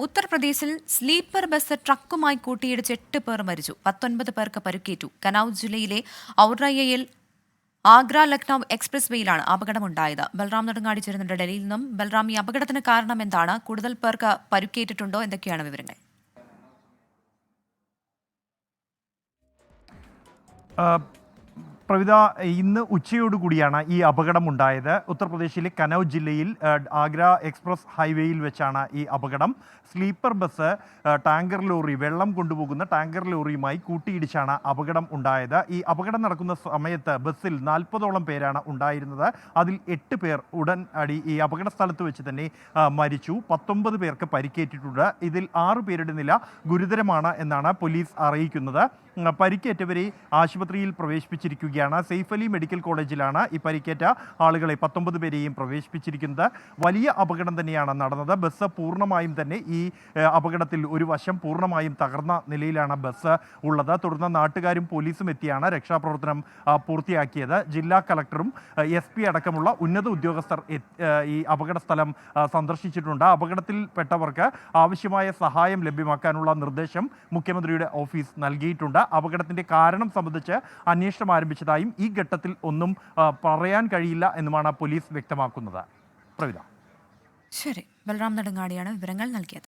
ഉത്തർപ്രദേശിൽ sleeper bus ട്രക്കുമായി കൂട്ടിയിടിച്ച് 8 പേർ മരിച്ചു. 19 പേർക്ക് പരുക്കേറ്റു. കനൌജ് ജില്ലയിലെ ഔറയ്യയിൽ ആഗ്ര ലക്നൌ എക്സ്പ്രസ് വേയിലാണ് അപകടമുണ്ടായത്. ബൽറാം നെടുങ്ങാടി ചേരുന്നുണ്ട് ഡൽഹിയിൽ നിന്നും. ബൽറാം, ഈ അപകടത്തിന് കാരണം എന്താണ്? കൂടുതൽ പേർക്ക് പരുക്കേറ്റിട്ടുണ്ടോ? എന്തൊക്കെയാണ് വിവരങ്ങൾ? പ്രവിത, ഇന്ന് ഉച്ചയോടുകൂടിയാണ് ഈ അപകടമുണ്ടായത്. ഉത്തർപ്രദേശിലെ കനൌജ് ജില്ലയിൽ ആഗ്ര എക്സ്പ്രസ് ഹൈവേയിൽ വെച്ചാണ് ഈ അപകടം. സ്ലീപ്പർ ബസ് ടാങ്കർ ലോറി, വെള്ളം കൊണ്ടുപോകുന്ന ടാങ്കർ ലോറിയുമായി കൂട്ടിയിടിച്ചാണ് അപകടം ഉണ്ടായത്. ഈ അപകടം നടക്കുന്ന സമയത്ത് ബസ്സിൽ 40ഓളം പേരാണ് ഉണ്ടായിരുന്നത്. അതിൽ 8 പേർ ഉടൻ അടി ഈ അപകട സ്ഥലത്ത് വെച്ച് തന്നെ മരിച്ചു. 19 പേർക്ക് പരിക്കേറ്റിട്ടുണ്ട്. ഇതിൽ 6 പേരുടെ നില ഗുരുതരമാണ് എന്നാണ് പോലീസ് അറിയിക്കുന്നത്. പരിക്കേറ്റവരെ ആശുപത്രിയിൽ പ്രവേശിപ്പിച്ചിരിക്കുകയാണ്. സെയ്ഫ് അലി മെഡിക്കൽ കോളേജിലാണ് ഈ പരിക്കേറ്റ ആളുകളെ 19 പേരെയും പ്രവേശിപ്പിച്ചിരിക്കുന്നത്. വലിയ അപകടം തന്നെയാണ് നടന്നത്. ബസ് പൂർണ്ണമായും തന്നെ ഈ അപകടത്തിൽ ഒരു വശം പൂർണ്ണമായും തകർന്ന നിലയിലാണ് ബസ് ഉള്ളത്. തുടർന്ന് നാട്ടുകാരും പോലീസും എത്തിയാണ് രക്ഷാപ്രവർത്തനം പൂർത്തിയാക്കിയത്. ജില്ലാ കളക്ടറും SP അടക്കമുള്ള ഉന്നത ഉദ്യോഗസ്ഥർ ഈ അപകട സ്ഥലം സന്ദർശിച്ചിട്ടുണ്ട്. അപകടത്തിൽപ്പെട്ടവർക്ക് ആവശ്യമായ സഹായം ലഭ്യമാക്കാനുള്ള നിർദ്ദേശം മുഖ്യമന്ത്രിയുടെ ഓഫീസ് നൽകിയിട്ടുണ്ട്. അപകടത്തിന്റെ കാരണം സംബന്ധിച്ച് അന്വേഷണം ആരംഭിച്ചതായും ഈ ഘട്ടത്തിൽ ഒന്നും പറയാൻ കഴിയില്ല എന്നുമാണ് പോലീസ് വ്യക്തമാക്കുന്നത്. പ്രവിത. ശരി, ബൽറാം നെടുങ്ങാടിയാണ് വിവരങ്ങൾ നൽകിയത്.